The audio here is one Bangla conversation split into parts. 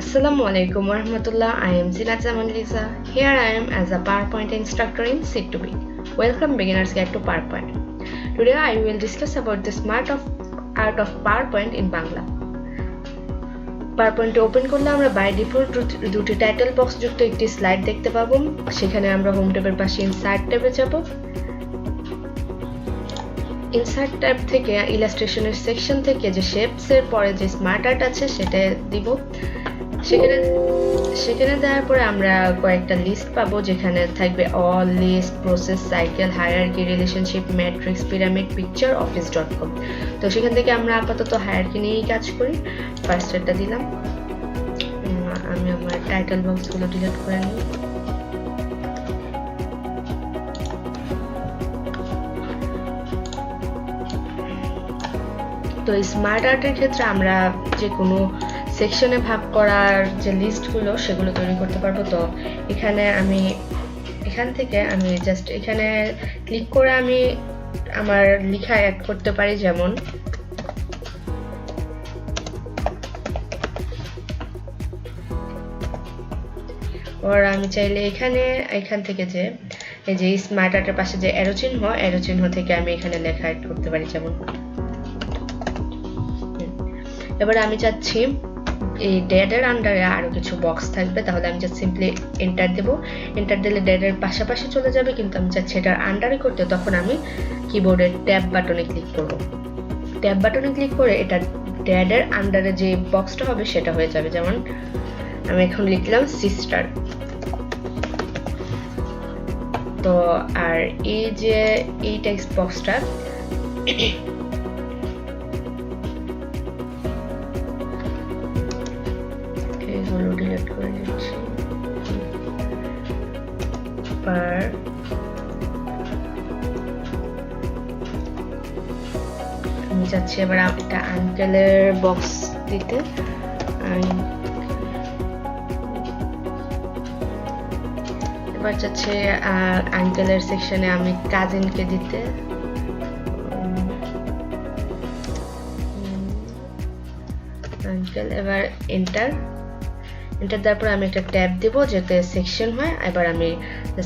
Assalamualaikum warahmatullah. I am Zinat Zaman Lisa. Here I am as a PowerPoint instructor in Sit2B. Welcome Beginner's Guide to PowerPoint. Today I will discuss about the smart art of PowerPoint in Bangla. PowerPoint open করলে আমরা বাই ডিফল্ট দুটি টাইটেল বক্স যুক্ত একটি স্লাইড দেখতে পাবো। সেখানে আমরা হোম ট্যাবের পাশে ইনসার্ট ট্যাবে যাব। ইনসার্ট ট্যাব থেকে ইলাস্ট্রেশনের সেকশন থেকে যে শেপস এর পরে যে স্মার্ট আর্ট আছে সেটা দিব। সেখানে দেওয়ার পরে আমরা কয়েকটা লিস্ট পাবো, যেখানে থাকবে all, list, process, cycle, hierarchy, relationship, matrix, pyramid, picture, office dot com. তো সেখান থেকে আমরা আপাতত হায়ারার্কি নিয়েই কাজ করি। ফার্স্ট এটা দিলাম। আমি আমার টাইটেল বক্সগুলো ডিলিট করে নিই। তো স্মার্ট আর্টের ক্ষেত্রে আমরা যে কোনো সেকশনে ভাগ করার যে লিস্টগুলো সেগুলো তৈরি করতে পারবো। তো এখান থেকে আমি জাস্ট এখানে ক্লিক করে আমি আমার লেখা অ্যাড করতে পারি। যেমন আমি চাইলে এখান থেকে যে এই যে স্মার্ট আর্টের পাশে যে অ্যারো চিহ্ন থেকে আমি এখানে লেখা অ্যাড করতে পারি। যেমন এবার আমি চাচ্ছি এই ডেডের আন্ডারে আরো কিছু বক্স থাকবে, তাহলে আমি জাস্ট সিম্পলি এন্টার দেব। এন্টার দিলে ডেডের পাশাপাশি চলে যাবে, কিন্তু আমি চাচ্ছি এটার আন্ডারে করতে। তখন আমি কিবোর্ডের ট্যাব বাটনে ক্লিক করব। ট্যাব বাটনে ক্লিক করে এটা ডেডের আন্ডারে যে বক্সটা হবে সেটা হয়ে যাবে। যেমন আমি এখন লিখলাম সিস্টার। তো আর এই টেক্সট বক্সটা ডিলিট করে দিচ্ছি। আমি চাচ্ছি এবার একটা আঙ্কেলের বক্স দিতে। এবার চাচ্ছি আঙ্কেলের সেকশনে আমি কাজিনকে দিতে। আঙ্কেল, এবার এন্টার দেওয়ার পর আমি একটা ট্যাব দেব যাতে সেকশন হয়। এবার আমি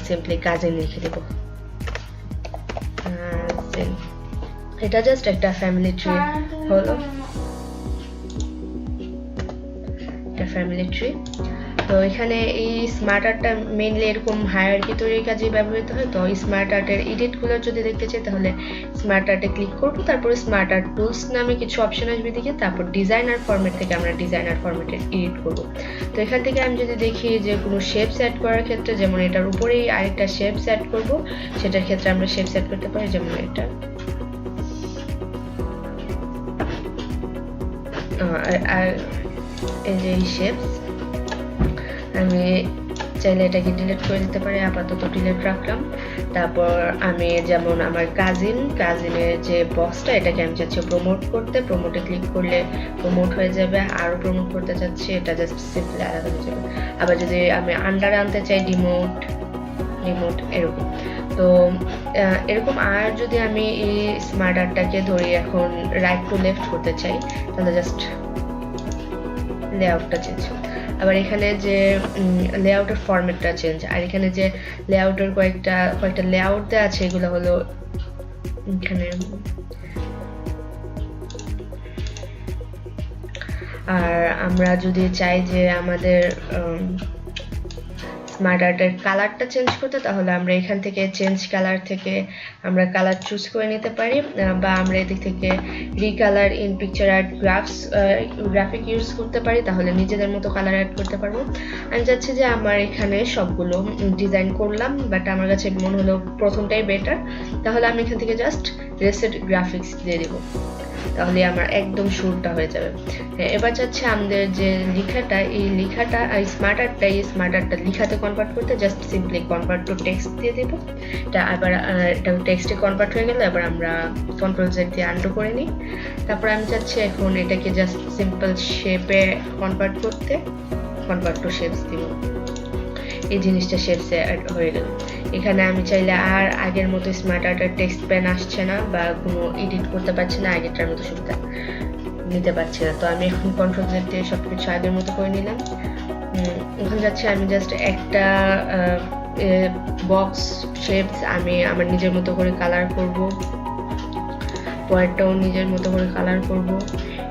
সিম্পলি কাজিন লিখে দেব। এটা জাস্ট একটা ফ্যামিলি ট্রি হলো, একটা ফ্যামিলি ট্রি। তো এখানে এই স্মার্ট আর্টটা মেইনলি এরকম হায়ারার্কি তৈরির কাজে ব্যবহৃত হয়। তো স্মার্ট আর্টের এডিটগুলো যদি দেখতে চাই তাহলে স্মার্ট আর্টে ক্লিক করব। তারপরে স্মার্ট আর্ট টুলস নামে কিছু অপশন আসবে দিকে। তারপর ডিজাইনার ফরম্যাট থেকে আমরা ডিজাইনার ফরম্যাটে এডিট করব। তো এখান থেকে আমি যদি দেখি যে কোনো শেপস অ্যাড করার ক্ষেত্রে, যেমন এটার উপরেই আরেকটা শেপস অ্যাড করব, সেটার ক্ষেত্রে আমরা শেপস অ্যাড করতে পারি। যেমন এটা আর এই যে শেপস আমি চাইলে এটাকে ডিলিট করে দিতে পারি, আপাতত ডিলিট রাখলাম। তারপর আমি যেমন আমার কাজিনের যে বক্সটা এটাকে আমি চাচ্ছি প্রমোট করতে। প্রমোটে ক্লিক করলে প্রমোট হয়ে যাবে। আরও প্রমোট করতে চাচ্ছি, এটা জাস্ট সিম্পলি আলাদা হয়ে যাবে। আবার যদি আমি আন্ডারে আনতে চাই ডিমোট এরকম। তো এরকম। আর যদি আমি এই স্মার্ট আর্টটাকে ধরি এখন রাইট টু লেফট করতে চাই, তাহলে জাস্ট লেআউটটা চেঞ্জ। আবার এখানে যে লেআউটের ফরম্যাটটা চেঞ্জ। আর এখানে যে লেআউটের কয়েকটা লেআউট দেওয়া আছে, এগুলো হলো এখানে। আর আমরা যদি চাই যে আমাদের স্মার্ট আর্টের কালারটা চেঞ্জ করতে, তাহলে আমরা এখান থেকে চেঞ্জ কালার থেকে আমরা কালার চুজ করে নিতে পারি। বা আমরা এদিক থেকে recolour in picture art graphic use করতে পারি, তাহলে নিজেদের মতো কালার অ্যাড করতে পারবো। আমি চাচ্ছি যে আমার এখানে সবগুলো ডিজাইন করলাম, বাট আমার কাছে মনে হলো প্রথমটাই বেটার। তাহলে আমি এখান থেকে জাস্ট রেসেট গ্রাফিক্স দিয়ে দেবো, তাহলে আমার একদম শুরুটা হয়ে যাবে। এবার চাচ্ছি আমাদের যে লেখাটা স্মার্ট আর্টটা লেখাতে কনভার্ট করতে, just simply convert to text দিয়ে দেবো। এটা টেক্সটে কনভার্ট হয়ে গেল। এবার আমরা কন্ট্রোল-Z দিয়ে আনডু করে নিই। তারপর আমি চাচ্ছি এখন এটাকে জাস্ট সিম্পল শেপে কনভার্ট করতে, কনভার্ট টু শেপস দিব। এই জিনিসটা শেপসে অ্যাড হয়ে গেল। এখানে আমি চাইলে আর আগের মতো স্মার্ট আর্টের টেক্সট প্যান আসছে না বা কোনো এডিট করতে পারছি না, আগেরটার মতো সুবিধা নিতে পারছি না। তো আমি এখন কন্ট্রোল-Z দিয়ে সবকিছু আগের মতো করে নিলাম। ওখানে যাচ্ছে আমি জাস্ট একটা বক্স শেপস আমি আমার নিজের মতো করে কালার করব, পরেরটাও নিজের মতো করে কালার করব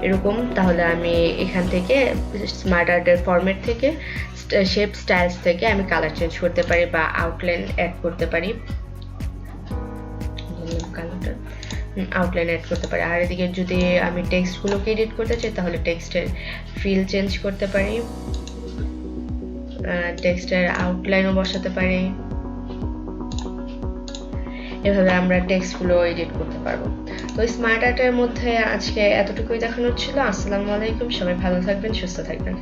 এরকম। তাহলে আমি এখান থেকে স্মার্ট আর্টের ফরম্যাট থেকে শেপ স্টাইলস থেকে আমি কালার চেঞ্জ করতে পারি বা আউটলাইন অ্যাড করতে পারি, কালারটা আউটলাইন অ্যাড করতে পারি। আর এদিকে যদি আমি টেক্সটগুলোকে এডিট করতে চাই তাহলে টেক্সটের ফিল চেঞ্জ করতে পারি, টেক্সটের আউটলাইনও বসাতে পারি। এভাবে আমরা টেক্সটগুলো এডিট করতে পারবো। তো স্মার্ট আর্টের মধ্যে আজকে এতটুকুই দেখানো ছিল। আসসালামু আলাইকুম, সবাই ভালো থাকবেন, সুস্থ থাকবেন।